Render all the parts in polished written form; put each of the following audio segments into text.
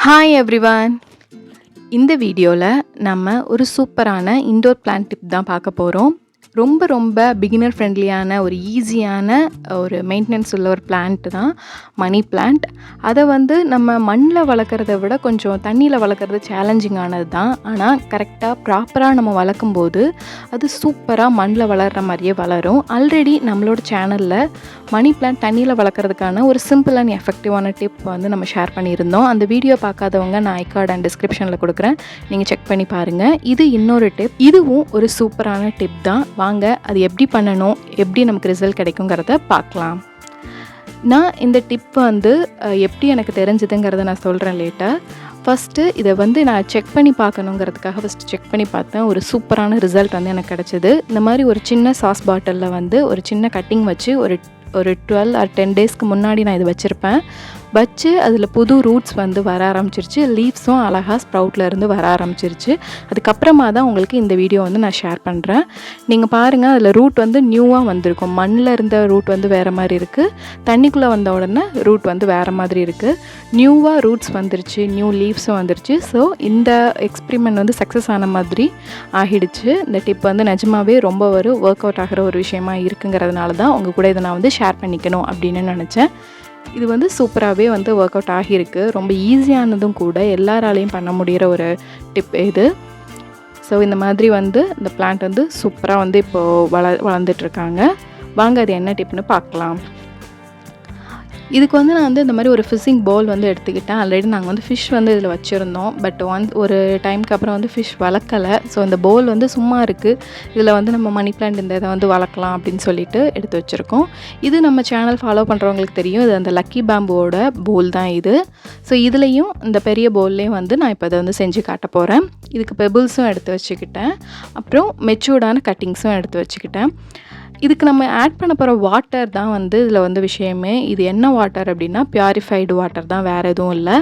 Hi everyone. இந்த வீடியோவில் நம்ம ஒரு சூப்பரான இன்டோர் பிளான்ட் டிப் தான் பார்க்க போகிறோம். ரொம்ப பிகினர் ஃப்ரெண்ட்லியான ஒரு ஈஸியான ஒரு மெயின்டெனன்ஸ் உள்ள ஒரு பிளான்ட் தான் மணி பிளான்ட். அதை நம்ம மண்ணில் வளர்க்குறத விட கொஞ்சம் தண்ணியில் வளர்க்குறது சேலஞ்சிங்கானது தான். ஆனால் கரெக்டாக ப்ராப்பராக நம்ம வளர்க்கும்போது அது சூப்பராக மண்ணில் வளர்கிற மாதிரியே வளரும். ஆல்ரெடி நம்மளோட சேனலில் மணி பிளான்ட் தண்ணியில் வளர்க்குறதுக்கான ஒரு சிம்பிள் அண்ட் எஃபெக்டிவான டிப் நம்ம ஷேர் பண்ணியிருந்தோம். அந்த வீடியோ பார்க்காதவங்க நான் ஐ கார்டு அண்ட் டிஸ்கிரிப்ஷனில் கொடுக்குறேன், நீங்கள் செக் பண்ணி பாருங்கள். இது இன்னொரு டிப், இதுவும் ஒரு சூப்பரான டிப் தான். வாங்க அது எப்படி பண்ணணும், எப்படி நமக்கு ரிசல்ட் கிடைக்குங்கிறத பார்க்கலாம். நான் இந்த டிப் எப்படி எனக்கு தெரிஞ்சுதுங்கிறத நான் சொல்கிறேன் லேட்டாக. ஃபஸ்ட்டு இதை நான் செக் பண்ணி பார்க்கணுங்கிறதுக்காக ஃபஸ்ட்டு செக் பண்ணி பார்த்தேன். ஒரு சூப்பரான ரிசல்ட் எனக்கு கிடச்சிது. இந்த மாதிரி ஒரு சின்ன சாஸ் பாட்டிலில் ஒரு சின்ன கட்டிங் வச்சு ஒரு 12 or 10 டேஸ்க்கு முன்னாடி நான் இது வச்சுருப்பேன். வச்சு அதில் புது ரூட்ஸ் வர ஆரம்பிச்சிருச்சு. லீவ்ஸும் அழகாக ஸ்ப்ரவுட்லேருந்து வர ஆரம்பிச்சிருச்சு. அதுக்கப்புறமா தான் உங்களுக்கு இந்த வீடியோ நான் ஷேர் பண்ணுறேன். நீங்கள் பாருங்கள், அதில் ரூட் நியூவாக வந்திருக்கும். மண்ணில் இருந்த ரூட் வேறு மாதிரி இருக்குது, தண்ணிக்குள்ளே வந்த உடனே ரூட் வேறு மாதிரி இருக்குது. நியூவாக ரூட்ஸ் வந்துருச்சு, நியூ லீவ்ஸும் வந்துருச்சு. ஸோ இந்த எக்ஸ்பிரிமெண்ட் சக்ஸஸ் ஆன மாதிரி ஆகிடுச்சு. இந்த டிப் நிஜமாகவே ரொம்ப ஒரு ஒர்க் அவுட் ஆகிற ஒரு விஷயமா இருக்குங்கிறதுனால தான் உங்கள் கூட இதை நான் ஷேர் பண்ணிக்கணும் அப்படின்னு நினச்சேன். இது சூப்பராகவே ஒர்க் அவுட் ஆகியிருக்கு. ரொம்ப ஈஸியானதும் கூட, எல்லாராலையும் பண்ண முடிகிற ஒரு டிப் இது. ஸோ இந்த மாதிரி இந்த பிளான்ட் சூப்பராக இப்போது வளர்ந்துட்டுருக்காங்க. வாங்க அது என்ன டிப்னு பார்க்கலாம். இதுக்கு நான் இந்த மாதிரி ஒரு ஃபிஷ்ஷிங் பவுல் எடுத்துக்கிட்டேன். ஆல்ரெடி நாங்கள் ஃபிஷ் இதில் வச்சுருந்தோம். பட் ஒரு டைமுக்கு அப்புறம் ஃபிஷ் வளர்க்கலை. ஸோ இந்த பவுல் சும்மா இருக்குது. இதில் நம்ம மணி பிளான்ட் இந்த இதை வளர்க்கலாம் அப்படின்னு சொல்லிட்டு எடுத்து வச்சுருக்கோம். இது நம்ம சேனல் ஃபாலோ பண்ணுறவங்களுக்கு தெரியும். இது அந்த லக்கி பேம்புவோட பவுல் தான் இது. ஸோ இதுலேயும் இந்த பெரிய பவுல்லையும் நான் இப்போ அதை செஞ்சு காட்ட போகிறேன். இதுக்கு பெபிள்ஸும் எடுத்து வச்சுக்கிட்டேன். அப்புறம் மெச்சூர்டான கட்டிங்ஸும் எடுத்து வச்சுக்கிட்டேன். இதுக்கு நம்ம ஆட் பண்ண போகிற வாட்டர் தான் இதில் விஷயமே. இது என்ன வாட்டர் அப்படின்னா பியூரிஃபைடு வாட்டர் தான், வேறு எதுவும் இல்லை.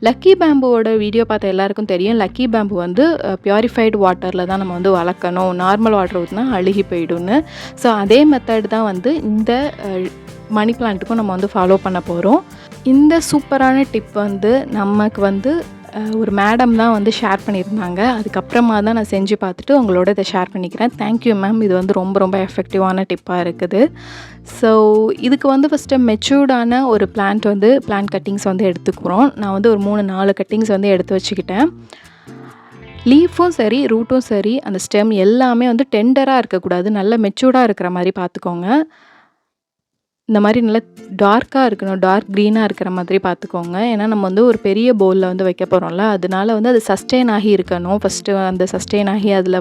லக்கி பேம்புவோட வீடியோ பார்த்த எல்லாருக்கும் தெரியும். லக்கி பேம்பு பியூரிஃபைடு வாட்டரில் தான் நம்ம வளர்க்கணும். நார்மல் வாட்டர் ஊற்றினா அழுகி போயிடும்னு. ஸோ அதே மெத்தட் தான் இந்த மணி பிளான்ட்டுக்கும் நம்ம ஃபாலோ பண்ண போகிறோம். இந்த சூப்பரான டிப் நமக்கு ஒரு மேடம் தான் ஷேர் பண்ணியிருந்தாங்க. அதுக்கப்புறமா தான் நான் செஞ்சு பார்த்துட்டு உங்களோட இதை ஷேர் பண்ணிக்கிறேன். Thank you ma'am. இது ரொம்ப எஃபெக்டிவான டிப்பாக இருக்குது. ஸோ இதுக்கு ஃபஸ்ட்டு மெச்சூர்டான ஒரு பிளான்ட் கட்டிங்ஸ் எடுத்துக்கிறோம். நான் ஒரு 3-4 கட்டிங்ஸ் எடுத்து வச்சுக்கிட்டேன். லீஃபும் சரி, ரூட்டும் சரி, அந்த ஸ்டெம் எல்லாமே டெண்டராக இருக்கக்கூடாது, நல்ல மெச்சூர்டாக இருக்கிற மாதிரி பார்த்துக்கோங்க. இந்த மாதிரி நல்லா டார்க்காக இருக்கணும், டார்க் க்ரீனாக இருக்கிற மாதிரி பார்த்துக்கோங்க. ஏன்னா நம்ம ஒரு பெரிய பவுலில் வைக்க போகிறோம்ல, அதனால அது சஸ்டெயின் ஆகி இருக்கணும். ஃபஸ்ட்டு அந்த சஸ்டெயின் ஆகி அதில்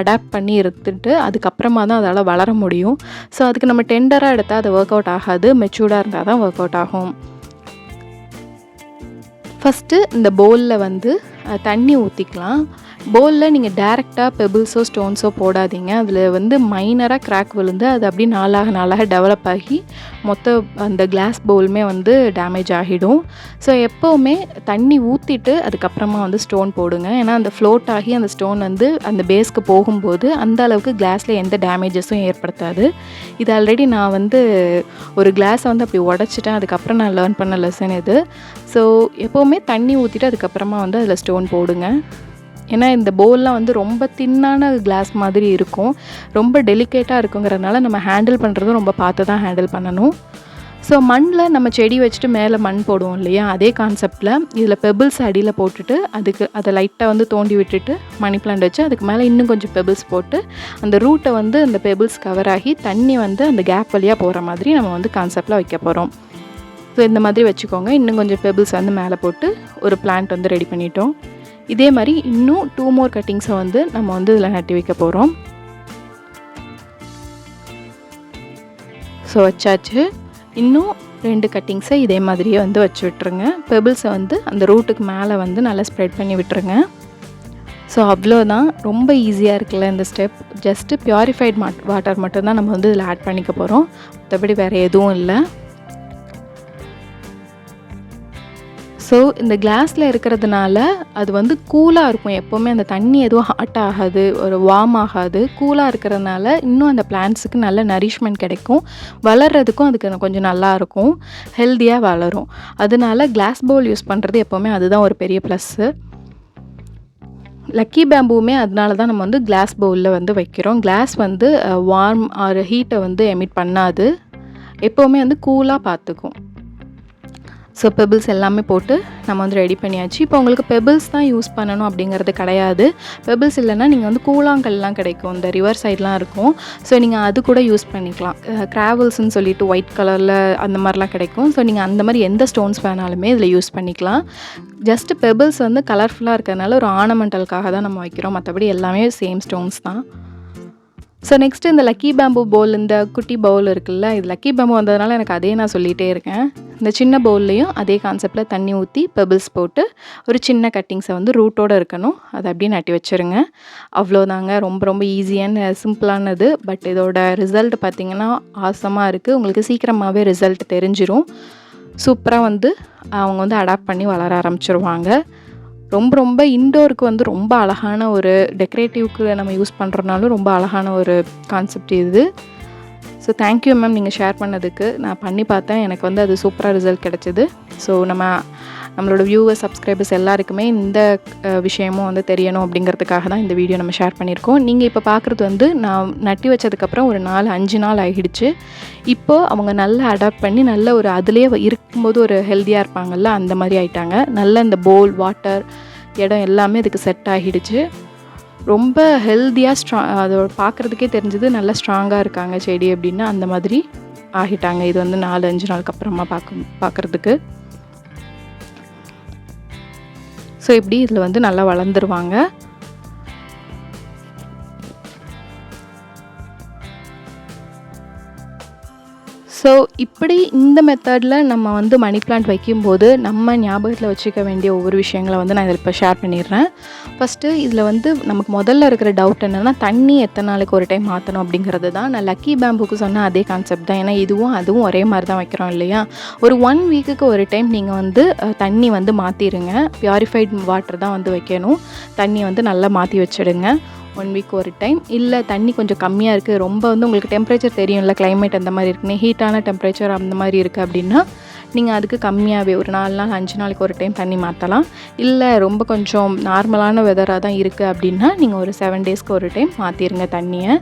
அடாப்ட் பண்ணி எடுத்துட்டு அதுக்கப்புறமா தான் அதால் வளர முடியும். ஸோ அதுக்கு நம்ம டெண்டராக எடுத்தால் அது ஒர்க் அவுட் ஆகாது, மெச்சூர்டாக இருந்தால் தான் ஒர்க் அவுட் ஆகும். ஃபஸ்ட்டு இந்த பவுலில் தண்ணி ஊற்றிக்கலாம். பவுலில் நீங்கள் டேரெக்டாக பெபிள்ஸோ ஸ்டோன்ஸோ போடாதீங்க. அதில் மைனராக கிராக் விழுந்து அது அப்படியே நாளாக டெவலப் ஆகி மொத்த அந்த கிளாஸ் பவுலுமே டேமேஜ் ஆகிடும். ஸோ எப்போவுமே தண்ணி ஊற்றிட்டு அதுக்கப்புறமா ஸ்டோன் போடுங்க. ஏன்னா அந்த ஃப்ளோட் ஆகி அந்த ஸ்டோன் அந்த பேஸ்க்கு போகும்போது அந்த அளவுக்கு கிளாஸில் எந்த டேமேஜஸும் ஏற்படுத்தாது. இது ஆல்ரெடி நான் ஒரு கிளாஸை அப்படி உடச்சிட்டேன். அதுக்கப்புறம் நான் லேர்ன் பண்ண லெசன் இது. ஸோ எப்போவுமே தண்ணி ஊற்றிட்டு அதுக்கப்புறமா அதில் ஸ்டோன் போடுங்க. ஏன்னா இந்த பவுல்லாம் ரொம்ப தின்னான கிளாஸ் மாதிரி இருக்கும், ரொம்ப டெலிகேட்டாக இருக்குங்கிறதுனால நம்ம ஹேண்டில் பண்ணுறதும் ரொம்ப பார்த்து தான் ஹேண்டில் பண்ணணும். ஸோ மண்ணில் நம்ம செடி வச்சுட்டு மேலே மண் போடுவோம் இல்லையா, அதே கான்செப்டில் இதில் பெபிள்ஸ் அடியில் போட்டுட்டு அதை லைட்டாக தோண்டி விட்டுட்டு மணி பிளான்ட் வச்சு அதுக்கு மேலே இன்னும் கொஞ்சம் பெபிள்ஸ் போட்டு அந்த ரூட்டை அந்த பெபிள்ஸ் கவர் ஆகி தண்ணி அந்த கேப் வழியாக போகிற மாதிரி நம்ம கான்செப்டில் வைக்க போகிறோம். ஸோ இந்த மாதிரி வச்சுக்கோங்க. இன்னும் கொஞ்சம் பெபிள்ஸ் மேலே போட்டு ஒரு பிளான்ட் ரெடி பண்ணிட்டோம். இதே மாதிரி இன்னும் 2 more கட்டிங்ஸை நம்ம இதில் நட்டி வைக்க போகிறோம். ஸோ வச்சாச்சு. இன்னும் 2 கட்டிங்ஸை இதே மாதிரியே வச்சு விட்டுருங்க. பெபிள்ஸை அந்த ரூட்டுக்கு மேலே நல்லா ஸ்ப்ரெட் பண்ணி விட்டுருங்க. ஸோ அவ்வளோதான். ரொம்ப ஈஸியாக இருக்குல்ல இந்த ஸ்டெப். ஜஸ்ட்டு பியூரிஃபைட் வாட்டர் மட்டும்தான் நம்ம இதில் ஆட் பண்ணிக்க போகிறோம், மற்றபடி வேறு எதுவும் இல்லை. ஸோ இந்த கிளாஸில் இருக்கிறதுனால அது வந்து கூலாக இருக்கும். எப்போவுமே அந்த தண்ணி எதுவும் ஹாட் ஆகாது, ஒரு வார்ம் ஆகாது. கூலாக இருக்கிறதுனால இன்னும் அந்த பிளான்ட்ஸுக்கு நல்ல நரிஷ்மெண்ட் கிடைக்கும். வளர்கிறதுக்கும் அதுக்கு கொஞ்சம் நல்லாயிருக்கும், ஹெல்த்தியாக வளரும். அதனால கிளாஸ் பவுல் யூஸ் பண்ணுறது எப்போவுமே அதுதான் ஒரு பெரிய ப்ளஸ்ஸு. லக்கி பேம்புவுமே அதனால தான் நம்ம வந்து கிளாஸ் பவுலில் வந்து வைக்கிறோம். கிளாஸ் வந்து வார்ம் ஆர் ஹீட்டை வந்து எமிட் பண்ணாது, எப்போவுமே வந்து கூலாக பார்த்துக்கும். ஸோ பெபிள்ஸ் எல்லாமே போட்டு நம்ம வந்து ரெடி பண்ணியாச்சு. இப்போ உங்களுக்கு பெபிள்ஸ் தான் யூஸ் பண்ணணும் அப்படிங்கிறது கிடையாது. பெபிள்ஸ் இல்லைன்னா நீங்கள் வந்து கூழாங்கல்லாம் கிடைக்கும், இந்த ரிவர் சைட்லாம் இருக்கும். ஸோ நீங்கள் அது கூட யூஸ் பண்ணிக்கலாம். கிராவல்ஸ்ன்னு சொல்லிட்டு ஒயிட் கலரில் அந்த மாதிரிலாம் கிடைக்கும். ஸோ நீங்கள் அந்த மாதிரி எந்த ஸ்டோன்ஸ் வேணாலுமே இதில் யூஸ் பண்ணிக்கலாம். ஜஸ்ட்டு பெபிள்ஸ் வந்து கலர்ஃபுல்லாக இருக்கிறதுனால ஒரு ஆர்னமெண்டலுக்காக தான் நம்ம வைக்கிறோம். மற்றபடி எல்லாமே சேம் ஸ்டோன்ஸ் தான். ஸோ நெக்ஸ்ட்டு இந்த லக்கி பேம்பு பவுல், இந்த குட்டி பவுல் இருக்குல்ல, இது லக்கி பேம்பு வந்ததுனால எனக்கு அதே நான் சொல்லிகிட்டே இருக்கேன். இந்த சின்ன பவுல்லையும் அதே கான்செப்டில் தண்ணி ஊற்றி பெபிள்ஸ் போட்டு ஒரு சின்ன கட்டிங்ஸை வந்து ரூட்டோடு இருக்கணும், அதை அப்படியே நட்டி வச்சுருங்க. அவ்வளோதாங்க. ரொம்ப ரொம்ப ஈஸியான சிம்பிளானது. பட் இதோட ரிசல்ட் பார்த்திங்கன்னா ஆசமாக இருக்குது. உங்களுக்கு சீக்கிரமாகவே ரிசல்ட் தெரிஞ்சிடும். சூப்பராக வந்து அவங்க வந்து அடாப்ட் பண்ணி வளர ஆரம்பிச்சிருவாங்க. ரொம்ப ரொம்ப இன்டோருக்கு வந்து ரொம்ப அழகான ஒரு டெக்கரேட்டிவ்க்கு நம்ம யூஸ் பண்ணுறதுனாலும் ரொம்ப அழகான ஒரு கான்செப்ட் இது. ஸோ தேங்க்யூ மேம், நீங்கள் ஷேர் பண்ணதுக்கு. நான் பண்ணி பார்த்தேன், எனக்கு வந்து அது சூப்பராக ரிசல்ட் கிடச்சிது. ஸோ நம்மளோட வியூவர்ஸ், சப்ஸ்கிரைபர்ஸ் எல்லாருக்குமே இந்த விஷயமும் வந்து தெரியணும் அப்படிங்கிறதுக்காக தான் இந்த வீடியோ நம்ம ஷேர் பண்ணியிருக்கோம். நீங்கள் இப்போ பார்க்குறது வந்து நான் நட்டி வச்சதுக்கப்புறம் ஒரு 4-5 நாள் ஆகிடுச்சு. இப்போது அவங்க நல்லா அடாப்ட் பண்ணி நல்ல ஒரு அதுலேயே இருக்கும்போது ஒரு ஹெல்த்தியாக இருப்பாங்கள்ல, அந்த மாதிரி ஆகிட்டாங்க. நல்ல இந்த போல், வாட்டர், இடம் எல்லாமே இதுக்கு செட் ஆகிடுச்சு. ரொம்ப ஹெல்த்தியாக அதோட பார்க்குறதுக்கே தெரிஞ்சது நல்லா ஸ்ட்ராங்காக இருக்காங்க செடி அப்படின்னா, அந்த மாதிரி ஆகிட்டாங்க. இது வந்து 4-5 நாளுக்கு அப்புறமா பார்க்குறதுக்கு. ஸோ இப்படி இதில் வந்து நல்லா வளர்ந்துருவாங்க. ஸோ இப்படி இந்த மெத்தடில் நம்ம வந்து மணி பிளான்ட் வைக்கும்போது நம்ம ஞாபகத்தில் வச்சுக்க வேண்டிய ஒவ்வொரு விஷயங்களை வந்து நான் இதில் இப்போ ஷேர் பண்ணிடுறேன். ஃபஸ்ட்டு இதில் வந்து நமக்கு முதல்ல இருக்கிற டவுட் என்னென்னா, தண்ணி எத்தனை நாளைக்கு ஒரு டைம் மாற்றணும் அப்படிங்கிறது தான். நான் லக்கி பேம்புக்கு சொன்ன அதே கான்செப்ட் தான். ஏன்னா இதுவும் அதுவும் ஒரே மாதிரி தான் வைக்கிறோம் இல்லையா. ஒரு 1 வீக்குக்கு ஒரு டைம் நீங்கள் வந்து தண்ணி வந்து மாற்றிடுங்க. பியூரிஃபைட் வாட்டர் தான் வந்து வைக்கணும். தண்ணியை வந்து நல்லா மாற்றி வச்சுடுங்க 1 வீக் ஒரு டைம். இல்லை தண்ணி கொஞ்சம் கம்மியாக இருக்குது, ரொம்ப வந்து உங்களுக்கு டெம்பரேச்சர் தெரியும்ல, கிளைமேட் அந்த மாதிரி இருக்குன்னு, ஹீட்டான டெம்பரேச்சர் அந்த மாதிரி இருக்குது அப்படின்னா நீங்கள் அதுக்கு கம்மியாகவே ஒரு 4 நாள் 5 நாளைக்கு ஒரு டைம் தண்ணி மாற்றலாம். இல்லை ரொம்ப கொஞ்சம் நார்மலான வெதராக தான் இருக்குது அப்படின்னா நீங்கள் ஒரு 7 டேஸ்க்கு ஒரு டைம் மாற்றிடுங்க தண்ணியை.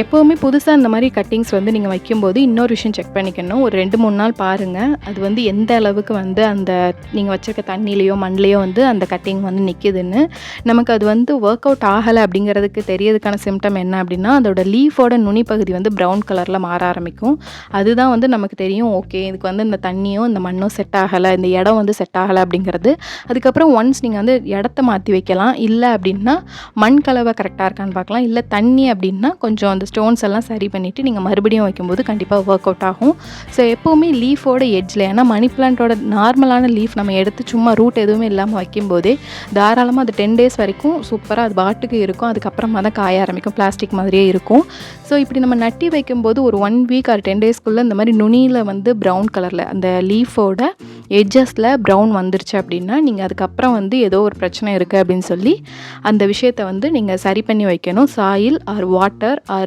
எப்போவுமே புதுசாக இந்த மாதிரி கட்டிங்ஸ் வந்து நீங்கள் வைக்கும்போது இன்னொரு விஷயம் செக் பண்ணிக்கணும். ஒரு 2-3 நாள் பாருங்கள், அது வந்து எந்த அளவுக்கு வந்து அந்த நீங்கள் வச்சுருக்க தண்ணிலேயோ மண்ணிலையோ வந்து அந்த கட்டிங் வந்து நிற்கிதுன்னு. நமக்கு அது வந்து ஒர்க் அவுட் ஆகலை அப்படிங்கிறதுக்கு தெரியறதுக்கான சிம்டம் என்ன அப்படின்னா, அதோட லீஃபோட நுனி பகுதி வந்து ப்ரௌன் கலரில் மாற ஆரம்பிக்கும். அதுதான் வந்து நமக்கு தெரியும், ஓகே இதுக்கு வந்து இந்த தண்ணியும் இந்த மண்ணும் செட் ஆகலை, இந்த இடம் வந்து செட் ஆகலை அப்படிங்கிறது. அதுக்கப்புறம் ஒன்ஸ் நீங்கள் வந்து இடத்த மாற்றி வைக்கலாம். இல்லை அப்படின்னா மண் கலவை கரெக்டாக இருக்கான்னு பார்க்கலாம். இல்லை தண்ணி அப்படின்னா கொஞ்சம் அந்த ஸ்டோன்ஸ் எல்லாம் சரி பண்ணிவிட்டு நீங்கள் மறுபடியும் வைக்கும்போது கண்டிப்பாக ஒர்க் அவுட் ஆகும். ஸோ எப்போவுமே லீஃபோட எட்ஜில், ஏன்னா மணி பிளான்ட்டோட நார்மலான லீஃப் நம்ம எடுத்து சும்மா ரூட் எதுவுமே இல்லாமல் வைக்கும்போதே தாராளமாக அது 10 டேஸ் வரைக்கும் சூப்பராக அது பாட்டுக்கு இருக்கும். அதுக்கப்புறமா தான் காய ஆரம்பிக்கும், பிளாஸ்டிக் மாதிரியே இருக்கும். ஸோ இப்படி நம்ம நட்டி வைக்கும்போது ஒரு 1 வீக் ஆர் 10 டேஸ்க்குள்ளே இந்த மாதிரி நுனியில் வந்து ப்ரௌன் கலரில் அந்த லீஃபோட எட்ஜஸில் ப்ரௌன் வந்துருச்சு அப்படின்னா நீங்கள் அதுக்கப்புறம் வந்து ஏதோ ஒரு பிரச்சனை இருக்குது அப்படின்னு சொல்லி அந்த விஷயத்தை வந்து நீங்கள் சரி பண்ணி வைக்கணும். Soil or water or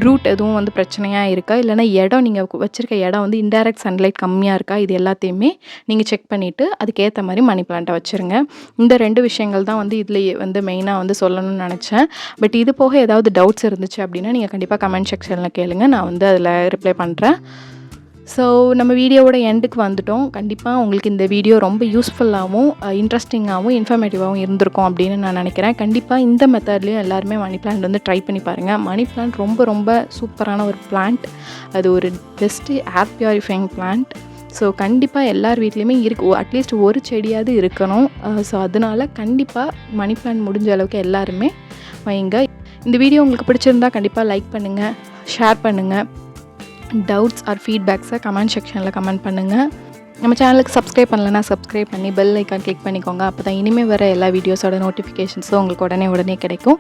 root எதுவும் வந்து பிரச்சனையாக இருக்கா, இல்லைனா இடம் நீங்கள் வச்சுருக்க இடம் வந்து இன்டைரக்ட் சன்லைட் கம்மியாக இருக்கா, இது எல்லாத்தையுமே நீங்கள் செக் பண்ணிவிட்டு அதுக்கேற்ற மாதிரி மணி பிளான்ட்டை வச்சுருங்க. இந்த 2 விஷயங்கள் தான் வந்து இதில் வந்து மெயினாக வந்து சொல்லணும்னு நினச்சேன். பட் இது போக ஏதாவது டவுட்ஸ் இருந்துச்சு அப்படின்னா நீங்கள் கண்டிப்பாக கமெண்ட் செக்ஷனில் கேளுங்க, நான் வந்து அதில் ரிப்ளை பண்ணுறேன். ஸோ நம்ம வீடியோவோட எண்டுக்கு வந்துட்டோம். கண்டிப்பாக உங்களுக்கு இந்த வீடியோ ரொம்ப யூஸ்ஃபுல்லாகவும் இன்ட்ரெஸ்டிங்காகவும் இன்ஃபர்மேட்டிவாகவும் இருந்திருக்கும் அப்படின்னு நான் நினைக்கிறேன். கண்டிப்பாக இந்த மெத்தட்லேயும் எல்லாருமே மணி பிளான்ட் வந்து ட்ரை பண்ணி பாருங்கள். மணி பிளான்ட் ரொம்ப ரொம்ப சூப்பரான ஒரு பிளான்ட். அது ஒரு பெஸ்ட்டு ஏர் பியூரிஃபைங் பிளான்ட். ஸோ கண்டிப்பாக எல்லார் வீட்லேயுமே அட்லீஸ்ட் ஒரு செடியாவது இருக்கணும். ஸோ அதனால் கண்டிப்பாக மணி பிளான்ட் முடிஞ்ச அளவுக்கு எல்லாருமே வைங்க. இந்த வீடியோ உங்களுக்கு பிடிச்சிருந்தா கண்டிப்பாக லைக் பண்ணுங்கள், ஷேர் பண்ணுங்கள். டவுட்ஸ் ஆர் ஃபீட்பேக்ஸை கமெண்ட் செக்ஷனில் கமெண்ட் பண்ணுங்கள். நம்ம சேனலுக்கு சப்ஸ்கிரைப் பண்ணலைன்னா சப்ஸ்கிரைப் பண்ணி பெல் ஐக்கான் கிளிக் பண்ணிக்கோங்க. அப்போ தான் இனிமேல் வர எல்லா வீடியோஸோட நோட்டிஃபிகேஷன்ஸும் உங்களுக்கு உடனே கிடைக்கும்.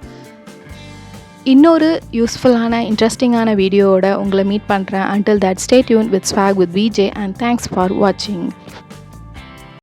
இன்னொரு யூஸ்ஃபுல்லான இன்ட்ரெஸ்டிங்கான வீடியோவோட உங்களை மீட் பண்ணுறேன். Until that, stay tuned with Swag with VJ and thanks for watching.